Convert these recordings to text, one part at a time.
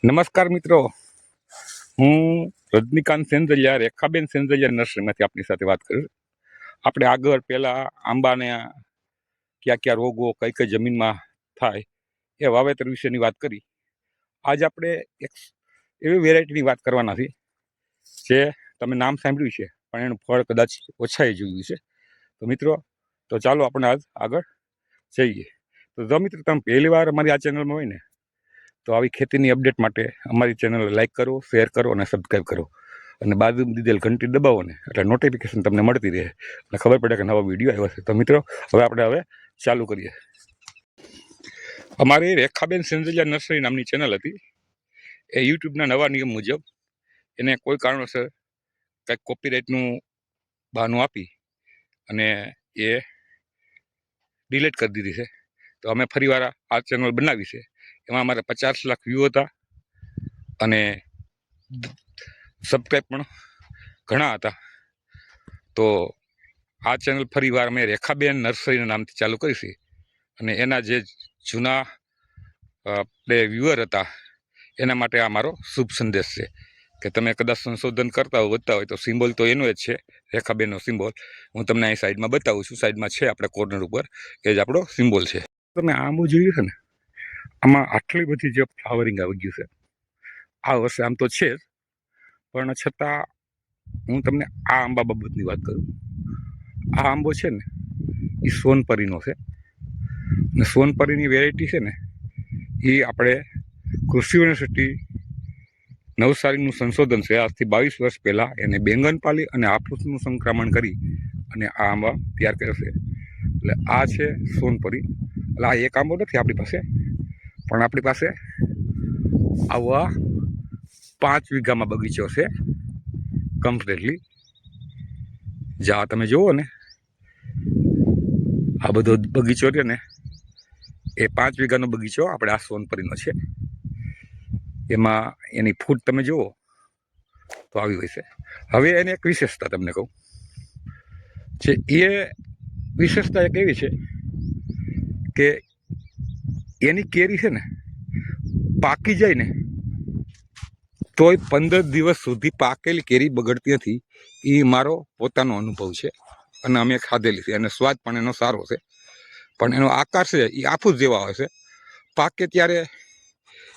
નમસ્કાર મિત્રો, હું રજનીકાંત સેંજલિયા રેખાબેન સેંજલિયા નર્સરીમાંથી આપની સાથે વાત કરું. આપણે આગળ પહેલાં આંબાને કયા કયા રોગો કઈ કઈ જમીનમાં થાય એ વાવેતર વિશેની વાત કરી. આજ આપણે એક એવી વેરાયટીની વાત કરવાના છે જે તમે નામ સાંભળ્યું છે પણ એનું ફળ કદાચ ઓછાએ જોયું છે. તો મિત્રો, તો ચાલો આપણે આજ આગળ જઈએ. તો જો મિત્રો તમે પહેલી વાર અમારી આ ચેનલમાં હોય ને તો આવી ખેતીની અપડેટ માટે અમારી ચેનલ લાઈક કરો, શેર કરો અને સબસ્ક્રાઈબ કરો, અને બાજુમાં દીધેલ ઘંટી દબાવો ને એટલે નોટિફિકેશન તમને મળતી રહે અને ખબર પડે કે નવો વિડીયો આવ્યો છે. તો મિત્રો, હવે ચાલુ કરીએ. અમારી રેખાબેન સેંજલિયા નર્સરી નામની ચેનલ હતી. એ યુટ્યુબના નવા નિયમ મુજબ એને કોઈ કારણોસર કંઈક કોપીરાઇટનું બહાનું આપી અને એ ડિલીટ કરી દીધી છે. તો અમે ફરીવાર આ ચેનલ બનાવી છે. એમાં અમારે 50 લાખ વ્યૂ હતા અને સબસ્ક્રાઈબ પણ ઘણા હતા. તો આ ચેનલ ફરીવાર અમે રેખાબેન નર્સરીના નામથી ચાલુ કરીશી અને એના જે જૂના આપણે વ્યુઅર હતા એના માટે આ મારો શુભ સંદેશ છે કે તમે કદાચ સંશોધન કરતા હોય, વધતા હોય તો સિમ્બોલ તો એનો જ છે, રેખાબેનનો સિમ્બોલ. હું તમને અહીં સાઈડમાં બતાવું છું. સાઈડમાં છે આપણે કોર્નર ઉપર, એ જ આપણો સિમ્બોલ છે. તમે આંબો જોયું છે ને, આમાં આટલી બધી જે ફ્લાવરિંગ આવી ગયું છે આ વર્ષે. આમ તો છે જ, પણ છતાં હું તમને આ આંબા બાબતની વાત કરું. આ આંબો છે ને એ સોનપરીનો છે, અને સોનપરીની વેરાયટી છે ને એ આપણે કૃષિ યુનિવર્સિટી નવસારીનું સંશોધન છે. આજથી 22 વર્ષ પહેલાં એને બેંગનપાલી અને હાફૂસનું સંક્રમણ કરી અને આ આંબા તૈયાર કર્યો છે. એટલે આ છે સોનપરી. એટલે આ એક આંબો નથી આપણી પાસે, પણ આપણી પાસે આવા 5 વીઘામાં બગીચો છે કમ્પ્લીટલી. જ્યાં તમે જુઓ ને આ બધો બગીચો છે ને એ 5 વીઘાનો બગીચો આપણે આ સોનપરીનો છે. એમાં એની ફૂટ તમે જુઓ તો આવી હોય છે. હવે એની એક વિશેષતા તમને કહું છે. એ વિશેષતા એક એવી છે કે એની કેરી છે ને પાકી જાય ને તોય 15 દિવસ સુધી પાકેલી કેરી બગડતી નથી. એ મારો પોતાનો અનુભવ છે અને અમે ખાધેલી છે. અને સ્વાદ પણ એનો સારો છે, પણ એનો આકાર છે એ આફૂસ જેવા હોય છે. પાકે ત્યારે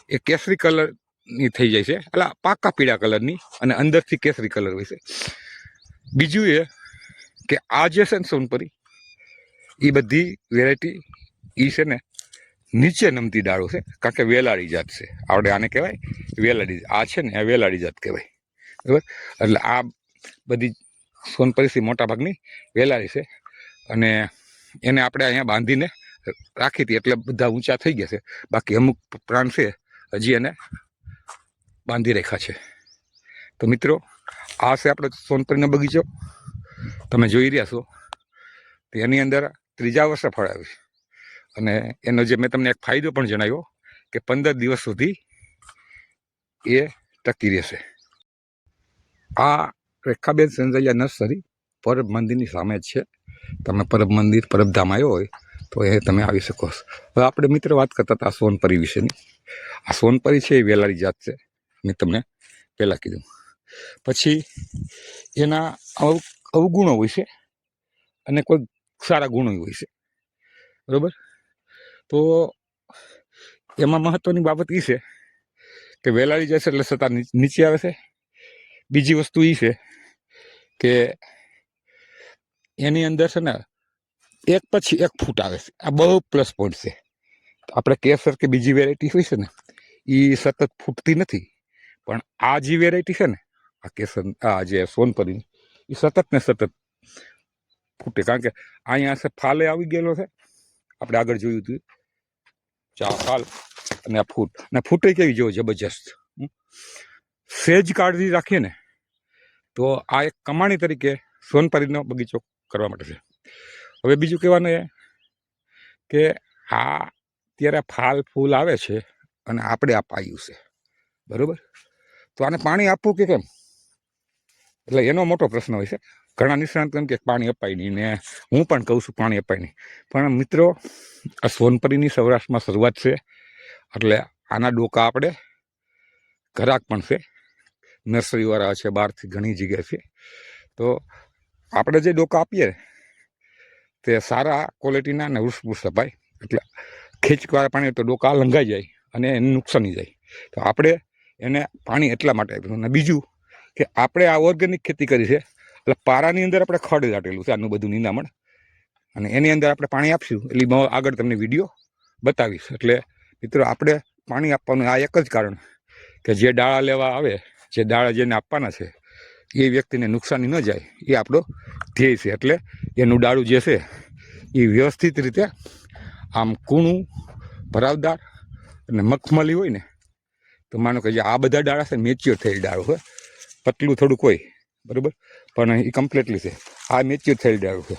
એ કેસરી કલરની થઈ જાય છે, એટલે પાકા પીળા કલરની, અને અંદરથી કેસરી કલર હોય છે. બીજું એ કે આ જે છે ને સોનપરી, એ બધી વેરાયટી એ છે ને નીચે નમતી ડાળો છે, કારણ કે વેલાળી જાત છે. આપણે આને કહેવાય વેલાળી. આ છે ને આ વેલાળી જાત કહેવાય, બરાબર. એટલે આ બધી સોનપરીથી મોટાભાગની વેલાળી છે. અને એને આપણે અહીંયા બાંધીને રાખી હતી એટલે બધા ઊંચા થઈ ગયા છે. બાકી અમુક પ્રાણ છે હજી એને બાંધી રાખ્યા છે. તો મિત્રો, આ છે આપણે સોનપરીનો બગીચો, તમે જોઈ રહ્યા છો. તો એની અંદર 3જા વર્ષે ફળ આવ્યું છે. અને એનો જે મેં તમને એક ફાયદો પણ જણાવ્યો કે 15 દિવસ સુધી એ ટકી રહેશે. આ રેખાબેન સેંજલિયા નર્સરી પરબ મંદિરની સામે જ છે. તમે પરબ મંદિર, પરબધામ આવ્યો હોય તો એ તમે આવી શકો છો. હવે આપણે મિત્ર વાત કરતા હતા સોનપરી વિશેની. આ સોનપરી છે એ વેલાળી જાત છે, મેં તમને પહેલાં કીધું. પછી એના અવગુણો હોય છે અને કોઈ સારા ગુણો હોય છે, બરાબર. તો એમાં મહત્વની બાબત એ છે કે વેલાળી જશે એટલે સતા નીચે આવે છે. બીજી વસ્તુ એ છે કે એની અંદર છે ને એક પછી એક ફૂટ આવે છે. આ બહુ પ્લસ પોઈન્ટ છે. આપણે કેસર કે બીજી વેરાયટી હોય છે ને એ સતત ફૂટતી નથી, પણ આ જે વેરાયટી છે ને આ કેસર, આ જે સોનપરી, એ સતત ને સતત ફૂટે. કારણ કે અહીંયા છે ફાલે આવી ગયેલો છે, આપણે આગળ જોયું હતું. ચા ફાલ અને આ ફૂટ, અને ફૂટે કેવી જો જબરજસ્ત. સેજ કાળજી રાખીએ ને તો આ એક કમાણી તરીકે સોનપરીનો બગીચો કરવા માટે છે. હવે બીજું કહેવાનું એ કે આ અત્યારે ફાલ ફૂલ આવે છે અને આપણે આ પાયું છે, બરાબર. તો આને પાણી આપવું કે કેમ, એટલે એનો મોટો પ્રશ્ન હોય છે. ઘણા નિષ્ણાંત એમ કે પાણી અપાય નહીં, ને હું પણ કહું છું પાણી અપાય નહીં. પણ મિત્રો, આ સોનપરીની સૌરાષ્ટ્રમાં શરૂઆત છે, એટલે આના ડોકા આપણે ઘરાક પણ છે, નર્સરીવાળા છે, બહારથી ઘણી જગ્યાએ છે. તો આપણે જે ડોકા આપીએ તે સારા ક્વોલિટીના અને વૃક્ષ અપાય, એટલે ખેંચવાળા પાણી તો ડોકા લંઘાઈ જાય અને એને નુકસાની જાય. તો આપણે એને પાણી એટલા માટે આપ્યું. અને બીજું કે આપણે આ ઓર્ગેનિક ખેતી કરી છે, એટલે પારાની અંદર આપણે ખડ દાટેલું છે, આનું બધું નિંદામણ, અને એની અંદર આપણે પાણી આપશું એટલે આગળ તમને વિડીયો બતાવીશ. એટલે મિત્રો આપણે પાણી આપવાનું આ એક જ કારણ કે જે ડાળા લેવા આવે, જે ડાળા જેને આપવાના છે એ વ્યક્તિને નુકસાની ન જાય, એ આપણો ધ્યેય છે. એટલે એનું ડાળું જે છે એ વ્યવસ્થિત રીતે આમ કૂણું, ભરાવદાર અને મખમલી હોય ને, તો માનો કે જે આ બધા ડાળા છે મેચ્યોર થયેલ ડાળું હોય, પતલું થોડુંક હોય, બરાબર, પણ એ કમ્પ્લીટલી છે. આ મેચ્યોર થયેલ ડાળું છે,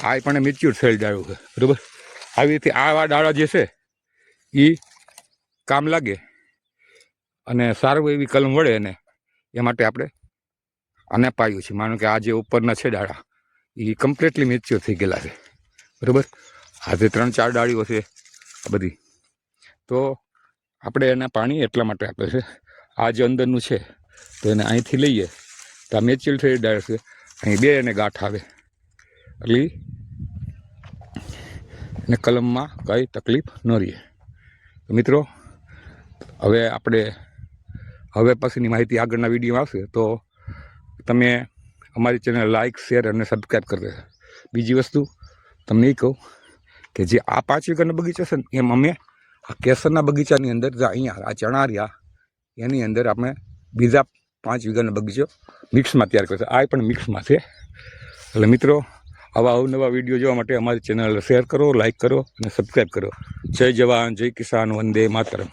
આ પણ મેચ્યોર થયેલ ડાળું છે, બરાબર. આવી રીતે આવા ડાળા જે છે એ કામ લાગે અને સારું એવી કલમ વળે, અને એ માટે આપણે આને પાયું છે. માનો કે આ જે ઉપરના છે ડાળા એ કમ્પ્લીટલી મેચ્યોર થઈ ગયેલા છે, બરાબર. આજે 3-4 ડાળીઓ છે આ બધી. તો આપણે એને પાણી એટલા માટે આપે છે, આ જે અંદરનું છે તો એને અહીંથી લઈએ તો આ મેચ્યોર થઈ ડાળ છે, અહીં 2 એને ગાંઠ આવે એટલે એને કલમમાં કંઈ તકલીફ ન રહે. મિત્રો હવે પછીની માહિતી આગળના વિડીયોમાં આવશે, તો તમે અમારી ચેનલ લાઇક, શેર અને સબસ્ક્રાઈબ કરી દેજો. બીજી વસ્તુ તમને એ કહું કે જે આ 5 વીઘાનો બગીચો છે ને, એમ અમે આ કેસરના બગીચાની અંદર અહીંયા આ ચણા રહ્યા એની અંદર આપણે બીજા 5 વીઘાનો બગીચો મિક્સમાં તૈયાર કર્યો છે. આ પણ મિક્સમાં છે. એટલે મિત્રો આવા અવનવા વિડીયો જોવા માટે અમારી ચેનલ શેર કરો, લાઇક કરો અને સબસ્ક્રાઈબ કરો. જય જવાન, જય કિસાન, વંદે માતરમ.